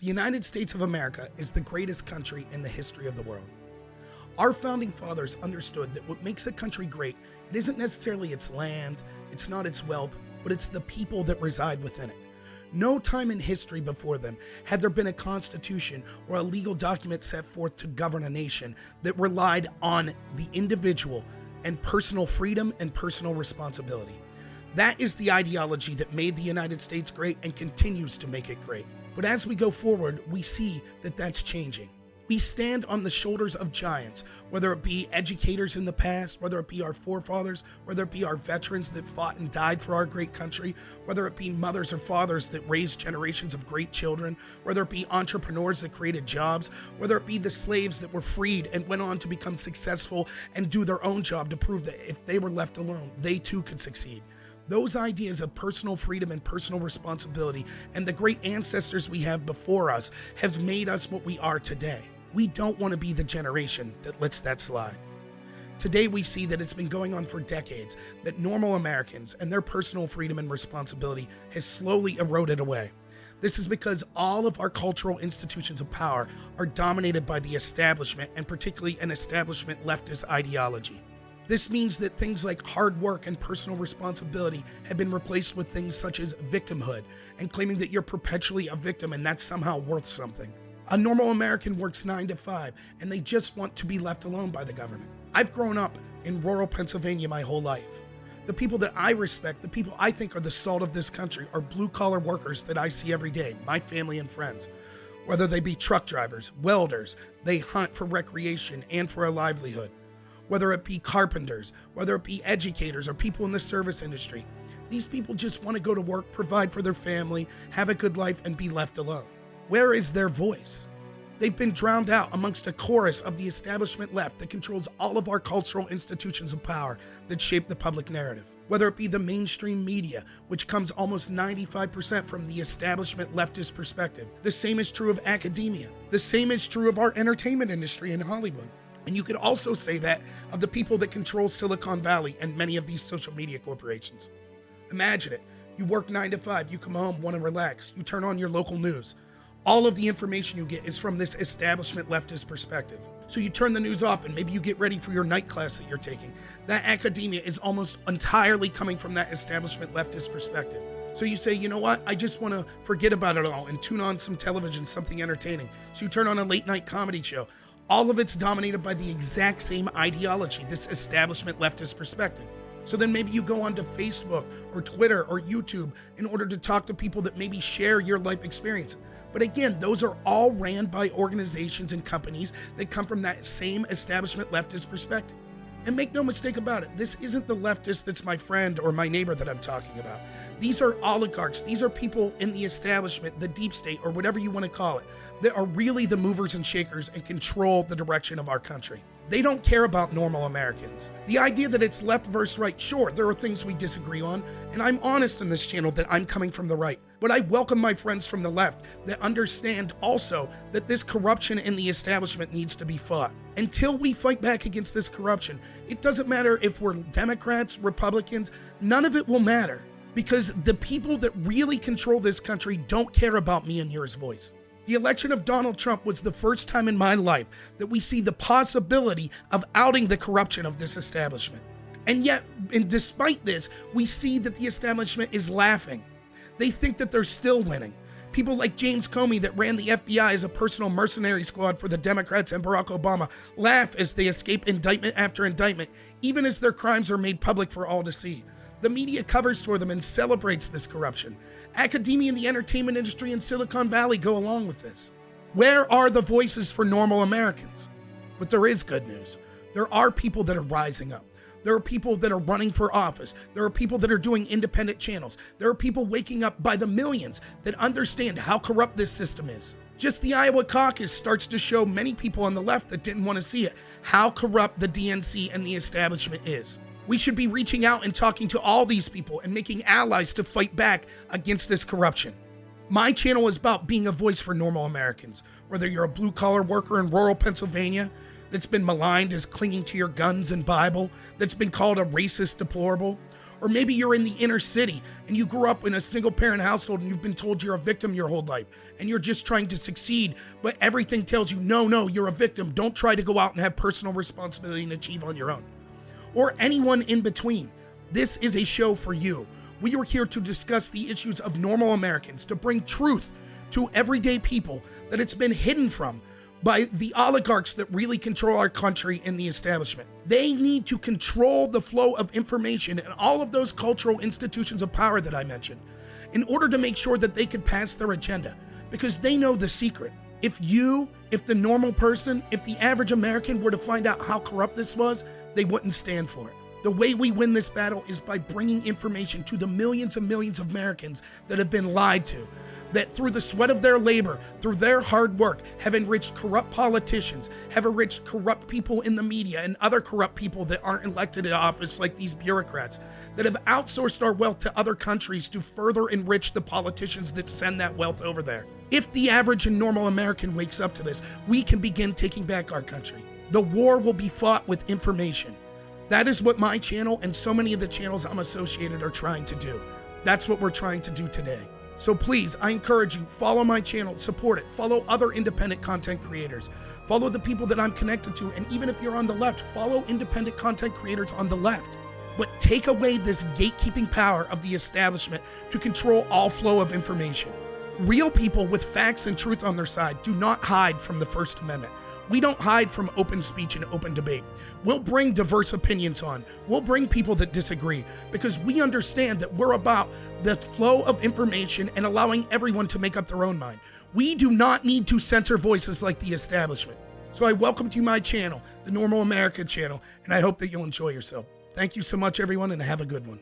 The United States of America is the greatest country in the history of the world. Our founding fathers understood that what makes a country great, it isn't necessarily its land, it's not its wealth, but it's the people that reside within it. No time in history before them had there been a constitution or a legal document set forth to govern a nation that relied on the individual and personal freedom and personal responsibility. That is the ideology that made the United States great and continues to make it great. But as we go forward, we see that that's changing. We stand on the shoulders of giants, whether it be educators in the past, whether it be our forefathers, whether it be our veterans that fought and died for our great country, whether it be mothers or fathers that raised generations of great children, whether it be entrepreneurs that created jobs, whether it be the slaves that were freed and went on to become successful and do their own job to prove that if they were left alone, they too could succeed. Those ideas of personal freedom and personal responsibility and the great ancestors we have before us have made us what we are today. We don't want to be the generation that lets that slide. Today we see that it's been going on for decades, that normal Americans and their personal freedom and responsibility has slowly eroded away. This is because all of our cultural institutions of power are dominated by the establishment, and particularly an establishment leftist ideology. This means that things like hard work and personal responsibility have been replaced with things such as victimhood and claiming that you're perpetually a victim and that's somehow worth something. A normal American works 9 to 5 and they just want to be left alone by the government. I've grown up in rural Pennsylvania my whole life. The people that I respect, the people I think are the salt of this country, are blue-collar workers that I see every day, my family and friends. Whether they be truck drivers, welders, they hunt for recreation and for a livelihood. Whether it be carpenters, whether it be educators or people in the service industry. These people just want to go to work, provide for their family, have a good life, and be left alone. Where is their voice? They've been drowned out amongst a chorus of the establishment left that controls all of our cultural institutions of power that shape the public narrative. Whether it be the mainstream media, which comes almost 95% from the establishment leftist perspective. The same is true of academia. The same is true of our entertainment industry in Hollywood. And you could also say that of the people that control Silicon Valley and many of these social media corporations. Imagine it. You work 9 to 5, you come home, want to relax, you turn on your local news. All of the information you get is from this establishment leftist perspective. So you turn the news off and maybe you get ready for your night class that you're taking. That academia is almost entirely coming from that establishment leftist perspective. So you say, you know what, I just want to forget about it all and tune on some television, something entertaining. So you turn on a late night comedy show. All of it's dominated by the exact same ideology, this establishment leftist perspective. So then maybe you go onto Facebook or Twitter or YouTube in order to talk to people that maybe share your life experience. But again, those are all ran by organizations and companies that come from that same establishment leftist perspective. And make no mistake about it, this isn't the leftist that's my friend or my neighbor that I'm talking about. These are oligarchs. These are people in the establishment, the deep state, or whatever you want to call it, that are really the movers and shakers and control the direction of our country. They don't care about normal Americans. The idea that it's left versus right, sure, there are things we disagree on, and I'm honest in this channel that I'm coming from the right. But I welcome my friends from the left that understand also that this corruption in the establishment needs to be fought. Until we fight back against this corruption, it doesn't matter if we're Democrats, Republicans, none of it will matter. Because the people that really control this country don't care about me and yours voice. The election of Donald Trump was the first time in my life that we see the possibility of outing the corruption of this establishment. And yet, and despite this, we see that the establishment is laughing. They think that they're still winning. People like James Comey that ran the FBI as a personal mercenary squad for the Democrats and Barack Obama laugh as they escape indictment after indictment, even as their crimes are made public for all to see. The media covers for them and celebrates this corruption. Academia and the entertainment industry in Silicon Valley go along with this. Where are the voices for normal Americans? But there is good news. There are people that are rising up. There are people that are running for office. There are people that are doing independent channels. There are people waking up by the millions that understand how corrupt this system is. Just the Iowa caucus starts to show many people on the left that didn't want to see it, how corrupt the DNC and the establishment is. We should be reaching out and talking to all these people and making allies to fight back against this corruption. My channel is about being a voice for normal Americans, whether you're a blue-collar worker in rural Pennsylvania that's been maligned as clinging to your guns and Bible, that's been called a racist deplorable, Or maybe you're in the inner city and you grew up in a single parent household and you've been told you're a victim your whole life and you're just trying to succeed, but everything tells you, no, you're a victim. Don't try to go out and have personal responsibility and achieve on your own. Or anyone in between. This is a show for you. We are here to discuss the issues of normal Americans, to bring truth to everyday people that it's been hidden from by the oligarchs that really control our country and the establishment. They need to control the flow of information and all of those cultural institutions of power that I mentioned in order to make sure that they could pass their agenda, because they know the secret. If the normal person, if the average American were to find out how corrupt this was, they wouldn't stand for it. The way we win this battle is by bringing information to the millions and millions of Americans that have been lied to, that through the sweat of their labor, through their hard work, have enriched corrupt politicians, have enriched corrupt people in the media and other corrupt people that aren't elected in office like these bureaucrats, that have outsourced our wealth to other countries to further enrich the politicians that send that wealth over there. If the average and normal American wakes up to this, we can begin taking back our country. The war will be fought with information. That is what my channel and so many of the channels I'm associated are trying to do. That's what we're trying to do today. So please, I encourage you, follow my channel, support it, follow other independent content creators, follow the people that I'm connected to, and even if you're on the left, follow independent content creators on the left. But take away this gatekeeping power of the establishment to control all flow of information. Real people with facts and truth on their side do not hide from the First Amendment. We don't hide from open speech and open debate. We'll bring diverse opinions on. We'll bring people that disagree because we understand that we're about the flow of information and allowing everyone to make up their own mind. We do not need to censor voices like the establishment. So I welcome to my channel, the Normal America channel, and I hope that you'll enjoy yourself. Thank you so much, everyone, and have a good one.